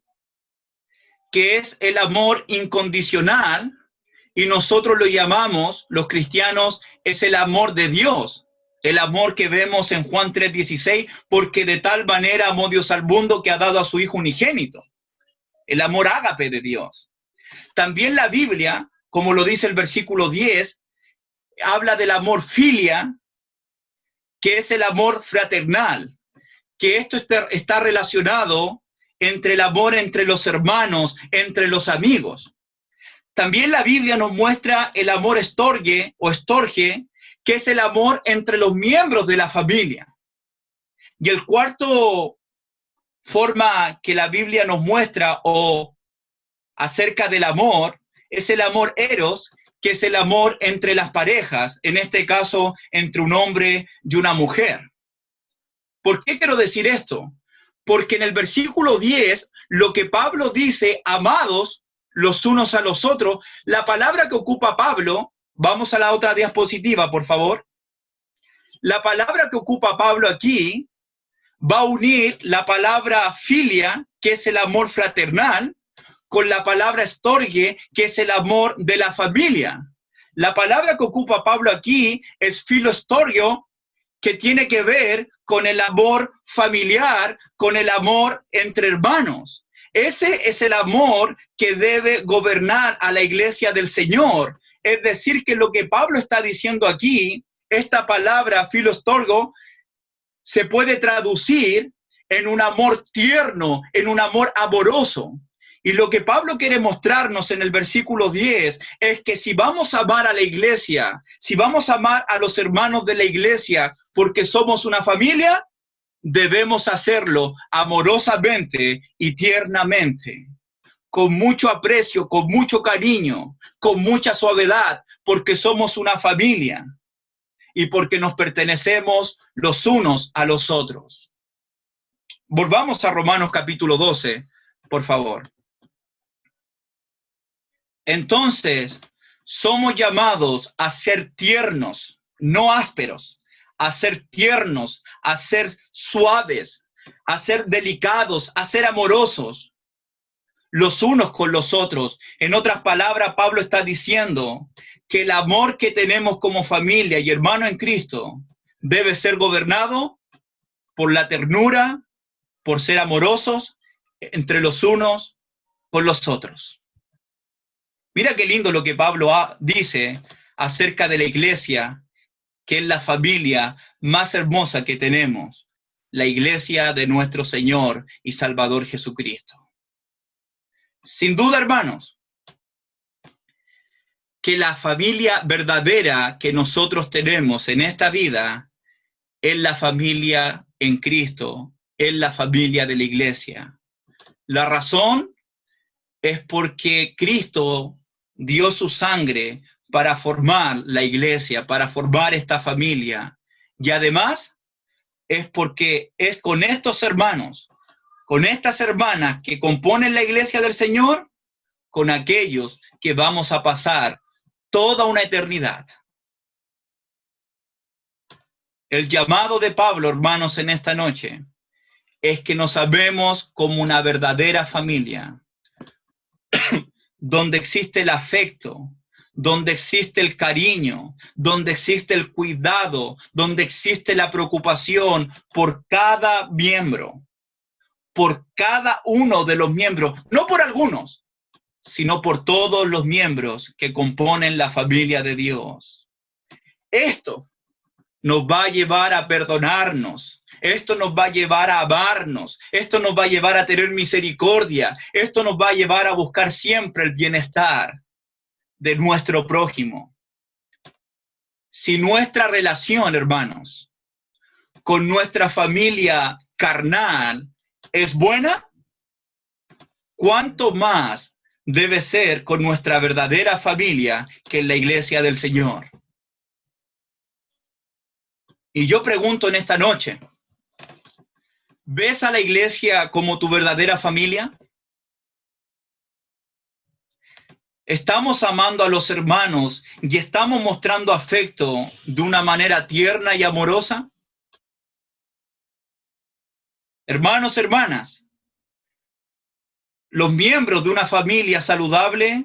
que es el amor incondicional, y nosotros lo llamamos, los cristianos, es el amor de Dios, el amor que vemos en Juan 3:16, porque de tal manera amó Dios al mundo que ha dado a su Hijo unigénito, el amor ágape de Dios. También la Biblia, como lo dice el versículo 10, habla del amor filia, que es el amor fraternal, que esto está relacionado entre el amor entre los hermanos, entre los amigos. También la Biblia nos muestra el amor estorge o estorge, que es el amor entre los miembros de la familia. Y el cuarto forma que la Biblia nos muestra o acerca del amor es el amor eros, que es el amor entre las parejas, en este caso entre un hombre y una mujer. ¿Por qué quiero decir esto? Porque en el versículo 10, lo que Pablo dice, amados los unos a los otros, la palabra que ocupa Pablo, vamos a la otra diapositiva, por favor. La palabra que ocupa Pablo aquí va a unir la palabra filia, que es el amor fraternal, con la palabra storge, que es el amor de la familia. La palabra que ocupa Pablo aquí es filostorgio, que tiene que ver con el amor familiar, con el amor entre hermanos. Ese es el amor que debe gobernar a la iglesia del Señor. Es decir, que lo que Pablo está diciendo aquí, esta palabra filostorgo, se puede traducir en un amor tierno, en un amor amoroso. Y lo que Pablo quiere mostrarnos en el versículo 10 es que si vamos a amar a la iglesia, si vamos a amar a los hermanos de la iglesia porque somos una familia, debemos hacerlo amorosamente y tiernamente, con mucho aprecio, con mucho cariño, con mucha suavidad, porque somos una familia y porque nos pertenecemos los unos a los otros. Volvamos a Romanos capítulo 12, por favor. Entonces, somos llamados a ser tiernos, no ásperos, a ser tiernos, a ser suaves, a ser delicados, a ser amorosos, los unos con los otros. En otras palabras, Pablo está diciendo que el amor que tenemos como familia y hermano en Cristo debe ser gobernado por la ternura, por ser amorosos entre los unos con los otros. Mira qué lindo lo que Pablo dice acerca de la iglesia, que es la familia más hermosa que tenemos, la iglesia de nuestro Señor y Salvador Jesucristo. Sin duda, hermanos, que la familia verdadera que nosotros tenemos en esta vida es la familia en Cristo, es la familia de la iglesia. La razón es porque Cristo dio su sangre para formar la iglesia, para formar esta familia. Y además es porque es con estos hermanos, con estas hermanas que componen la iglesia del Señor, con aquellos que vamos a pasar toda una eternidad. El llamado de Pablo, hermanos, en esta noche, es que nos amemos como una verdadera familia, donde existe el afecto, donde existe el cariño, donde existe el cuidado, donde existe la preocupación por cada miembro, por cada uno de los miembros, no por algunos, sino por todos los miembros que componen la familia de Dios. Esto nos va a llevar a perdonarnos. Esto nos va a llevar a amarnos. Esto nos va a llevar a tener misericordia. Esto nos va a llevar a buscar siempre el bienestar de nuestro prójimo. Si nuestra relación, hermanos, con nuestra familia carnal es buena, ¿cuánto más debe ser con nuestra verdadera familia que en la iglesia del Señor? Y yo pregunto en esta noche, ¿ves a la iglesia como tu verdadera familia? ¿Estamos amando a los hermanos y estamos mostrando afecto de una manera tierna y amorosa? Hermanos, hermanas, los miembros de una familia saludable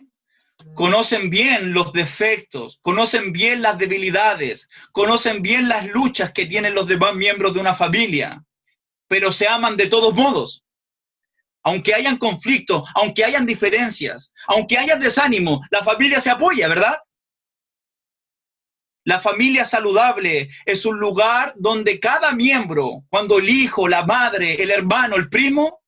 conocen bien los defectos, conocen bien las debilidades, conocen bien las luchas que tienen los demás miembros de una familia, pero se aman de todos modos. Aunque hayan conflictos, aunque hayan diferencias, aunque haya desánimo, la familia se apoya, ¿verdad? La familia saludable es un lugar donde cada miembro, cuando el hijo, la madre, el hermano, el primo,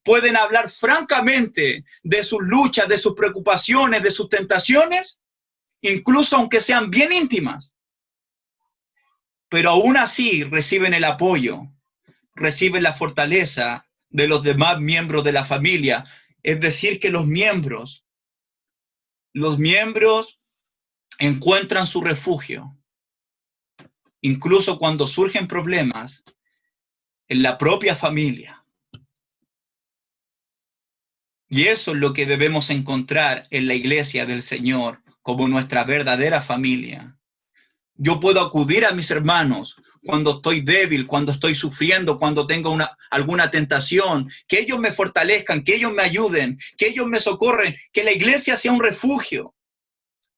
pueden hablar francamente de sus luchas, de sus preocupaciones, de sus tentaciones, incluso aunque sean bien íntimas. Pero aún así reciben el apoyo, reciben la fortaleza de los demás miembros de la familia. Es decir, que los miembros encuentran su refugio, incluso cuando surgen problemas en la propia familia. Y eso es lo que debemos encontrar en la iglesia del Señor como nuestra verdadera familia. Yo puedo acudir a mis hermanos cuando estoy débil, cuando estoy sufriendo, cuando tengo alguna tentación, que ellos me fortalezcan, que ellos me ayuden, que ellos me socorren, que la iglesia sea un refugio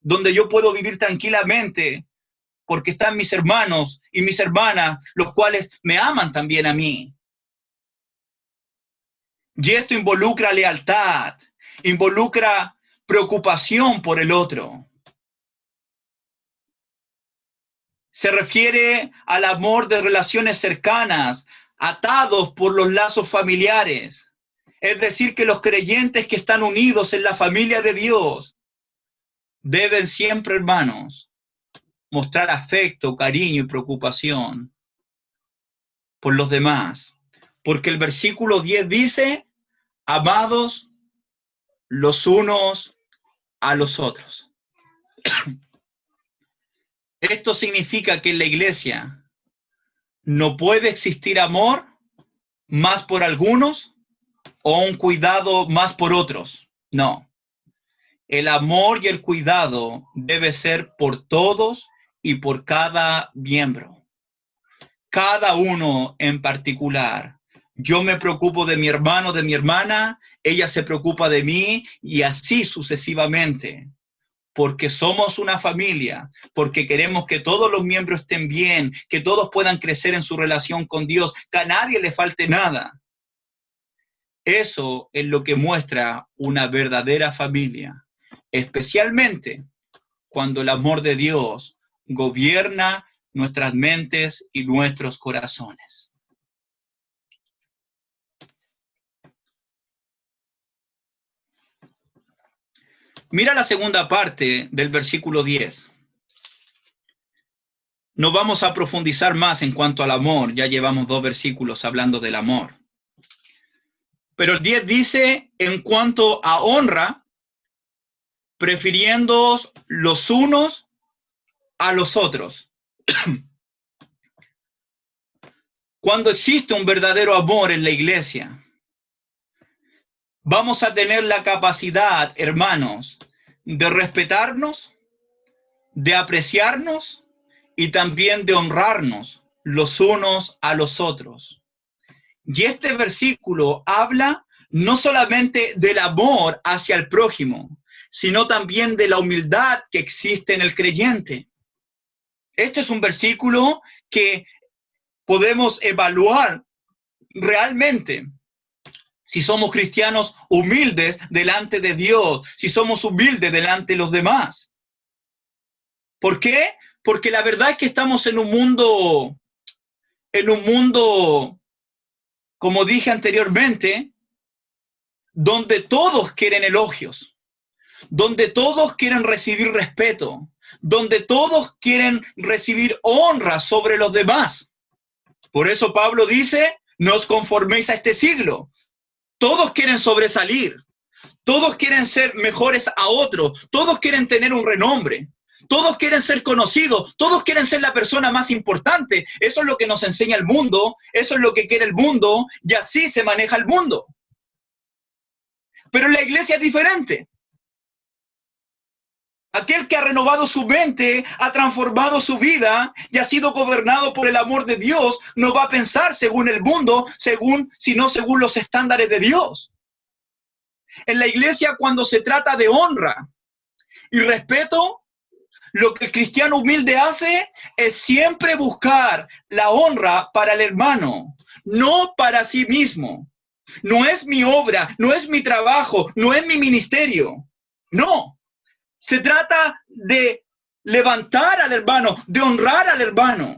donde yo puedo vivir tranquilamente porque están mis hermanos y mis hermanas, los cuales me aman también a mí. Y esto involucra lealtad, involucra preocupación por el otro. Se refiere al amor de relaciones cercanas, atados por los lazos familiares. Es decir, que los creyentes que están unidos en la familia de Dios deben siempre, hermanos, mostrar afecto, cariño y preocupación por los demás. Porque el versículo 10 dice, amados los unos a los otros. Esto significa que en la iglesia no puede existir amor más por algunos o un cuidado más por otros. No. El amor y el cuidado debe ser por todos y por cada miembro. Cada uno en particular. Yo me preocupo de mi hermano, de mi hermana, ella se preocupa de mí y así sucesivamente. Porque somos una familia, porque queremos que todos los miembros estén bien, que todos puedan crecer en su relación con Dios, que a nadie le falte nada. Eso es lo que muestra una verdadera familia, especialmente cuando el amor de Dios gobierna nuestras mentes y nuestros corazones. Mira la segunda parte del versículo 10. No vamos a profundizar más en cuanto al amor, ya llevamos 2 versículos hablando del amor. Pero el 10 dice, en cuanto a honra, prefiriéndoos los unos a los otros. Cuando existe un verdadero amor en la iglesia, vamos a tener la capacidad, hermanos, de respetarnos, de apreciarnos y también de honrarnos los unos a los otros. Y este versículo habla no solamente del amor hacia el prójimo, sino también de la humildad que existe en el creyente. Este es un versículo que podemos evaluar realmente si somos cristianos humildes delante de Dios, si somos humildes delante de los demás. ¿Por qué? Porque la verdad es que estamos en un mundo, como dije anteriormente, donde todos quieren elogios, donde todos quieren recibir respeto, donde todos quieren recibir honra sobre los demás. Por eso Pablo dice, no os conforméis a este siglo. Todos quieren sobresalir, todos quieren ser mejores a otros, todos quieren tener un renombre, todos quieren ser conocidos, todos quieren ser la persona más importante. Eso es lo que nos enseña el mundo, eso es lo que quiere el mundo, y así se maneja el mundo. Pero la iglesia es diferente. Aquel que ha renovado su mente, ha transformado su vida y ha sido gobernado por el amor de Dios, no va a pensar según el mundo, sino según los estándares de Dios. En la iglesia, cuando se trata de honra y respeto, lo que el cristiano humilde hace es siempre buscar la honra para el hermano, no para sí mismo. No es mi obra, no es mi trabajo, no es mi ministerio. No. Se trata de levantar al hermano, de honrar al hermano.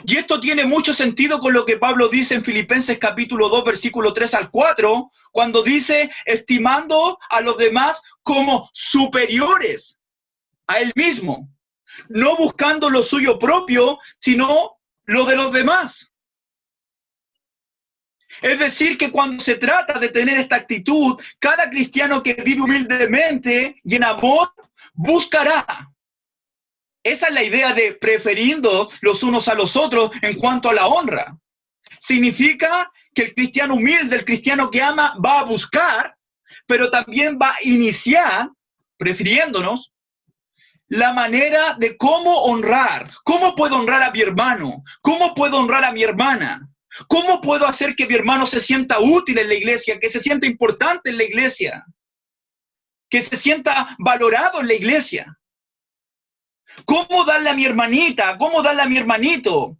Y esto tiene mucho sentido con lo que Pablo dice en Filipenses capítulo 2, versículo 3 al 4, cuando dice, estimando a los demás como superiores a él mismo, no buscando lo suyo propio, sino lo de los demás. Es decir, que cuando se trata de tener esta actitud, cada cristiano que vive humildemente y en amor, buscará. Esa es la idea de prefiriendo los unos a los otros en cuanto a la honra. Significa que el cristiano humilde, el cristiano que ama, va a buscar, pero también va a iniciar, prefiriéndonos, la manera de cómo honrar. ¿Cómo puedo honrar a mi hermano? ¿Cómo puedo honrar a mi hermana? ¿Cómo puedo hacer que mi hermano se sienta útil en la iglesia, que se sienta importante en la iglesia, que se sienta valorado en la iglesia? ¿Cómo darle a mi hermanita? ¿Cómo darle a mi hermanito?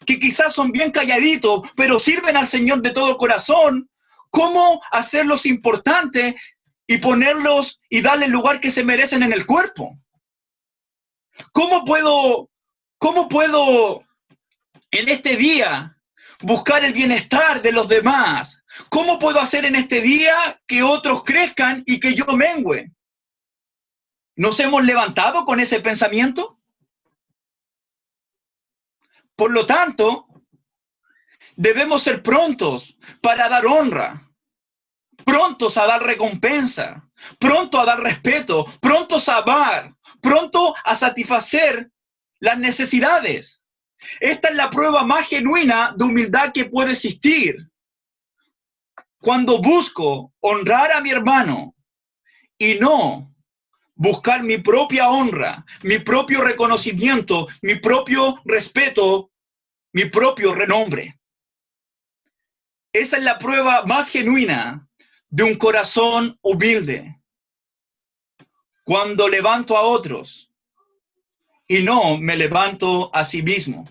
Que quizás son bien calladitos, pero sirven al Señor de todo corazón. ¿Cómo hacerlos importantes y ponerlos y darle el lugar que se merecen en el cuerpo? ¿Cómo puedo en este día buscar el bienestar de los demás? ¿Cómo puedo hacer en este día que otros crezcan y que yo mengüe? ¿Nos hemos levantado con ese pensamiento? Por lo tanto, debemos ser prontos para dar honra, prontos a dar recompensa, pronto a dar respeto, prontos a amar, pronto a satisfacer las necesidades. Esta es la prueba más genuina de humildad que puede existir. Cuando busco honrar a mi hermano y no buscar mi propia honra, mi propio reconocimiento, mi propio respeto, mi propio renombre. Esa es la prueba más genuina de un corazón humilde. Cuando levanto a otros y no me levanto a sí mismo.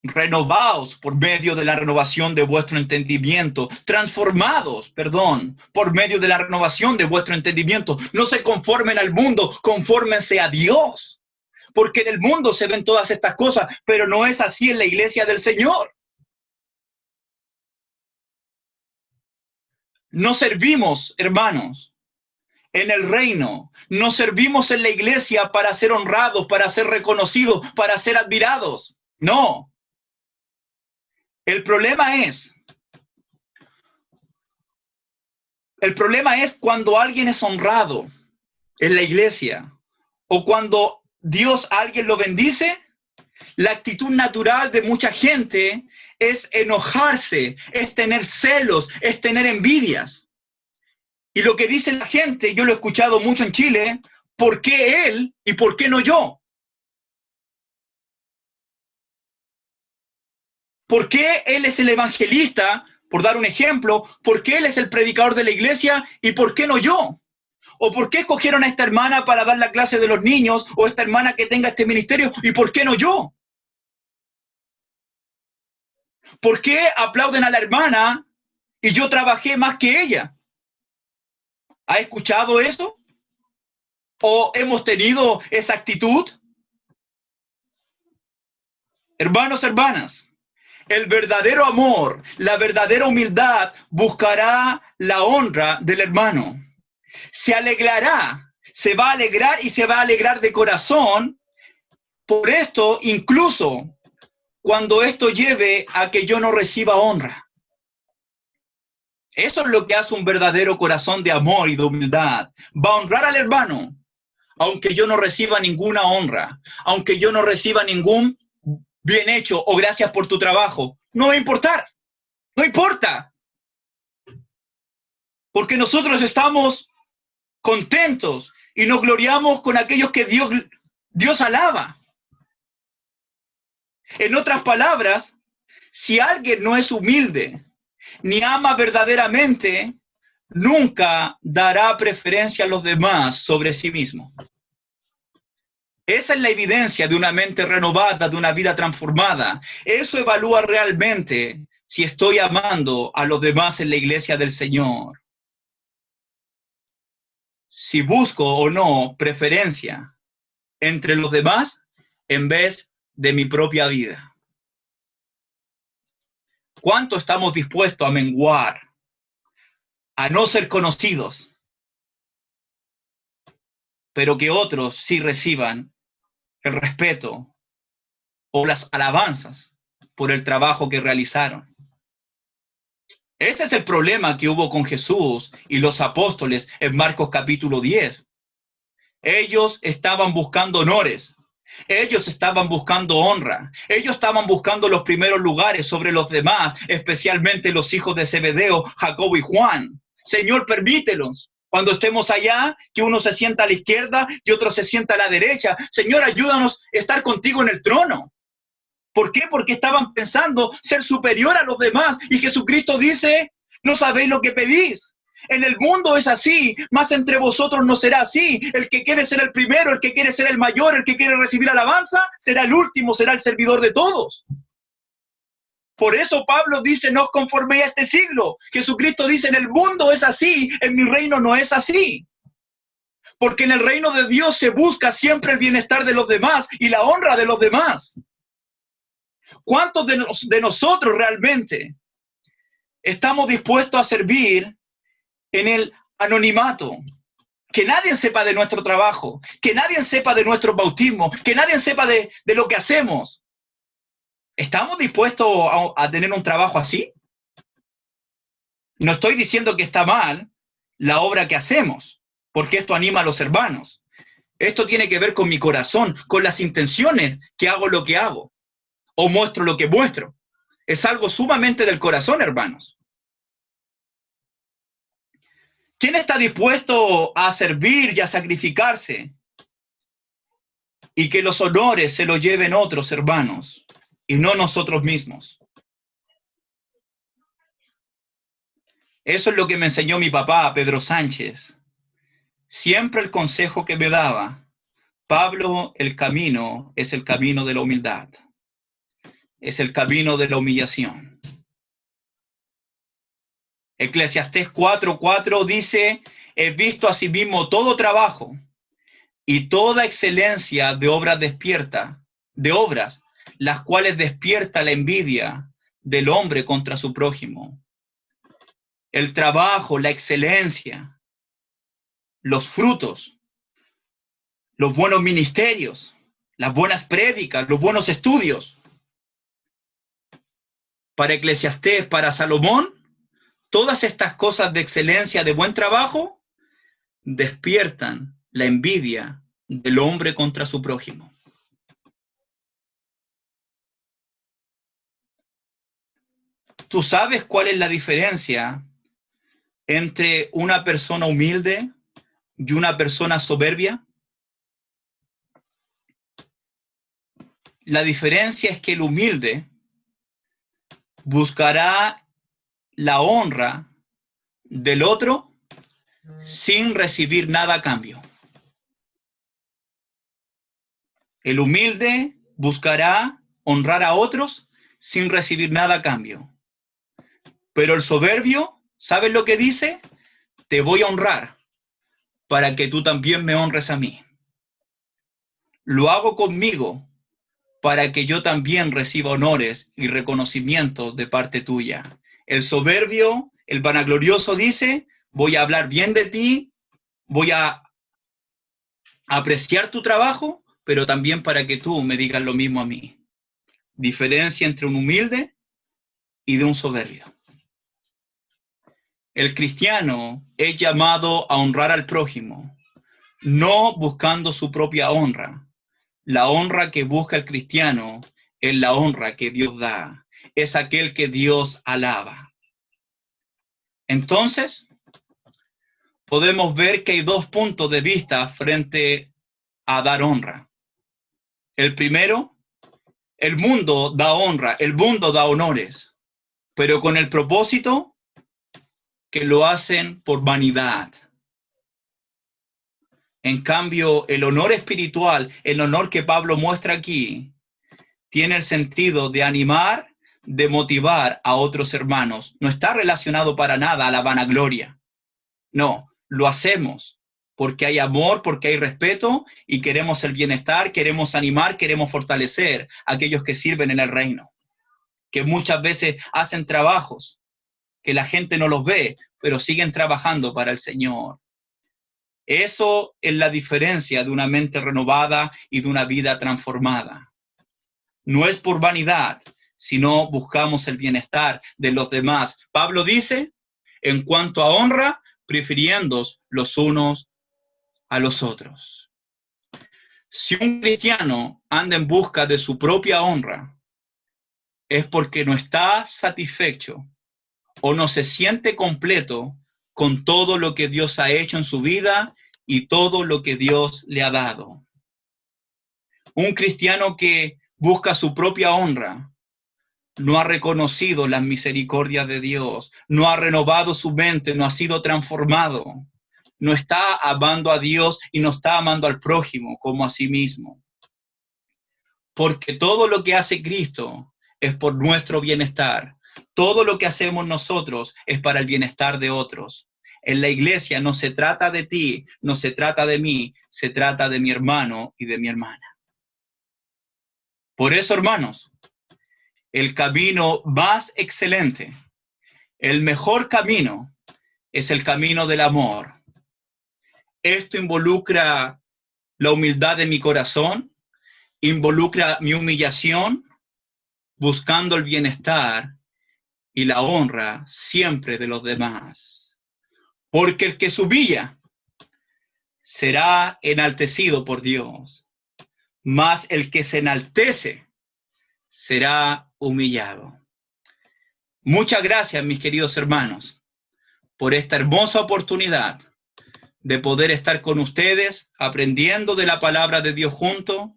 Renovaos por medio de la renovación de vuestro entendimiento, transformados, por medio de la renovación de vuestro entendimiento. No se conformen al mundo, confórmense a Dios. Porque en el mundo se ven todas estas cosas, pero no es así en la iglesia del Señor. No servimos, hermanos, en el reino. No servimos en la iglesia para ser honrados, para ser reconocidos, para ser admirados. No. El problema es cuando alguien es honrado en la iglesia o cuando Dios a alguien lo bendice, la actitud natural de mucha gente es enojarse, es tener celos, es tener envidias. Y lo que dice la gente, yo lo he escuchado mucho en Chile, ¿por qué él y por qué no yo? ¿Por qué él es el evangelista, por dar un ejemplo? ¿Por qué él es el predicador de la iglesia y por qué no yo? ¿O por qué escogieron a esta hermana para dar la clase de los niños o esta hermana que tenga este ministerio y por qué no yo? ¿Por qué aplauden a la hermana y yo trabajé más que ella? ¿Ha escuchado eso? ¿O hemos tenido esa actitud? Hermanos, hermanas, el verdadero amor, la verdadera humildad buscará la honra del hermano. Se alegrará, se va a alegrar y se va a alegrar de corazón. Por esto, incluso cuando esto lleve a que yo no reciba honra. Eso es lo que hace un verdadero corazón de amor y de humildad. Va a honrar al hermano, aunque yo no reciba ninguna honra, aunque yo no reciba ningún bien hecho o gracias por tu trabajo. No va a importar, no importa. Porque nosotros estamos contentos y nos gloriamos con aquellos que Dios alaba. En otras palabras, si alguien no es humilde ni ama verdaderamente, nunca dará preferencia a los demás sobre sí mismo. Esa es la evidencia de una mente renovada, de una vida transformada. Eso evalúa realmente si estoy amando a los demás en la iglesia del Señor. Si busco o no preferencia entre los demás en vez de mi propia vida. ¿Cuánto estamos dispuestos a menguar, a no ser conocidos, pero que otros sí reciban el respeto o las alabanzas por el trabajo que realizaron? Ese es el problema que hubo con Jesús y los apóstoles en Marcos capítulo 10. Ellos estaban buscando honores, ellos estaban buscando honra, ellos estaban buscando los primeros lugares sobre los demás, especialmente los hijos de Zebedeo, Jacobo y Juan. Señor, permítelos. Cuando estemos allá, que uno se sienta a la izquierda y otro se sienta a la derecha. Señor, ayúdanos a estar contigo en el trono. ¿Por qué? Porque estaban pensando ser superior a los demás. Y Jesucristo dice, no sabéis lo que pedís. En el mundo es así, mas entre vosotros no será así. El que quiere ser el primero, el que quiere ser el mayor, el que quiere recibir alabanza, será el último, será el servidor de todos. Por eso Pablo dice, no os conforméis a este siglo. Jesucristo dice, en el mundo es así, en mi reino no es así. Porque en el reino de Dios se busca siempre el bienestar de los demás y la honra de los demás. ¿Cuántos de nosotros realmente estamos dispuestos a servir en el anonimato? Que nadie sepa de nuestro trabajo, que nadie sepa de nuestro bautismo, que nadie sepa de lo que hacemos. ¿Estamos dispuestos a tener un trabajo así? No estoy diciendo que está mal la obra que hacemos, porque esto anima a los hermanos. Esto tiene que ver con mi corazón, con las intenciones que hago lo que hago, o muestro lo que muestro. Es algo sumamente del corazón, hermanos. ¿Quién está dispuesto a servir y a sacrificarse? Y que los honores se los lleven otros, hermanos, y no nosotros mismos. Eso es lo que me enseñó mi papá, Pedro Sánchez. Siempre el consejo que me daba, Pablo, el camino es el camino de la humildad. Es el camino de la humillación. Eclesiastés 4:4 dice, he visto asimismo todo trabajo y toda excelencia de obras las cuales despierta la envidia del hombre contra su prójimo. El trabajo, la excelencia, los frutos, los buenos ministerios, las buenas prédicas, los buenos estudios. Para Eclesiastés, para Salomón, todas estas cosas de excelencia, de buen trabajo, despiertan la envidia del hombre contra su prójimo. ¿Tú sabes cuál es la diferencia entre una persona humilde y una persona soberbia? La diferencia es que el humilde buscará la honra del otro sin recibir nada a cambio. El humilde buscará honrar a otros sin recibir nada a cambio. Pero el soberbio, ¿sabes lo que dice? Te voy a honrar para que tú también me honres a mí. Lo hago conmigo para que yo también reciba honores y reconocimientos de parte tuya. El soberbio, el vanaglorioso dice, voy a hablar bien de ti, voy a apreciar tu trabajo, pero también para que tú me digas lo mismo a mí. Diferencia entre un humilde y de un soberbio. El cristiano es llamado a honrar al prójimo, no buscando su propia honra. La honra que busca el cristiano es la honra que Dios da, es aquel que Dios alaba. Entonces, podemos ver que hay dos puntos de vista frente a dar honra. El primero, el mundo da honra, el mundo da honores, pero con el propósito que lo hacen por vanidad. En cambio, el honor espiritual, el honor que Pablo muestra aquí, tiene el sentido de animar, de motivar a otros hermanos. No está relacionado para nada a la vanagloria. No, lo hacemos porque hay amor, porque hay respeto y queremos el bienestar, queremos animar, queremos fortalecer a aquellos que sirven en el reino, que muchas veces hacen trabajos que la gente no los ve, pero siguen trabajando para el Señor. Eso es la diferencia de una mente renovada y de una vida transformada. No es por vanidad, sino buscamos el bienestar de los demás. Pablo dice, en cuanto a honra, prefiriéndoos los unos a los otros. Si un cristiano anda en busca de su propia honra, es porque no está satisfecho o no se siente completo con todo lo que Dios ha hecho en su vida y todo lo que Dios le ha dado. Un cristiano que busca su propia honra no ha reconocido las misericordias de Dios, no ha renovado su mente, no ha sido transformado, no está amando a Dios y no está amando al prójimo como a sí mismo. Porque todo lo que hace Cristo es por nuestro bienestar. Todo lo que hacemos nosotros es para el bienestar de otros. En la iglesia no se trata de ti, no se trata de mí, se trata de mi hermano y de mi hermana. Por eso, hermanos, el camino más excelente, el mejor camino, es el camino del amor. Esto involucra la humildad de mi corazón, involucra mi humillación, buscando el bienestar y la honra siempre de los demás. Porque el que se humilla será enaltecido por Dios, mas el que se enaltece será humillado. Muchas gracias, mis queridos hermanos, por esta hermosa oportunidad de poder estar con ustedes aprendiendo de la palabra de Dios juntos.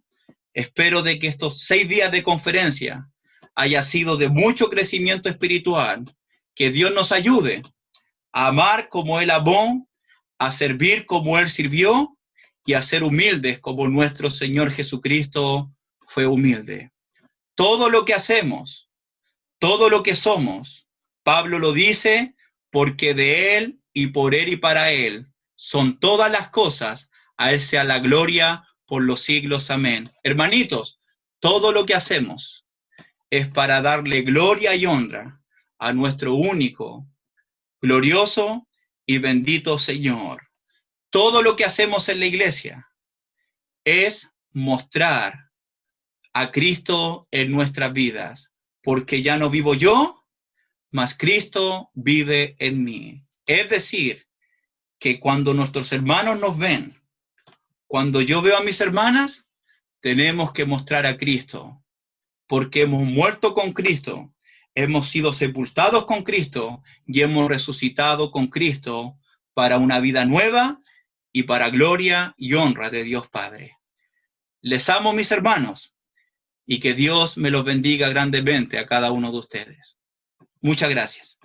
Espero de que estos 6 días de conferencia haya sido de mucho crecimiento espiritual, que Dios nos ayude a amar como Él amó, a servir como Él sirvió y a ser humildes como nuestro Señor Jesucristo fue humilde. Todo lo que hacemos, todo lo que somos, Pablo lo dice, porque de Él y por Él y para Él son todas las cosas, a Él sea la gloria por los siglos. Amén. Hermanitos, todo lo que hacemos es para darle gloria y honra a nuestro único, glorioso y bendito Señor. Todo lo que hacemos en la iglesia es mostrar a Cristo en nuestras vidas, porque ya no vivo yo, mas Cristo vive en mí. Es decir, que cuando nuestros hermanos nos ven, cuando yo veo a mis hermanas, tenemos que mostrar a Cristo, porque hemos muerto con Cristo, hemos sido sepultados con Cristo y hemos resucitado con Cristo para una vida nueva y para gloria y honra de Dios Padre. Les amo, mis hermanos, y que Dios me los bendiga grandemente a cada uno de ustedes. Muchas gracias.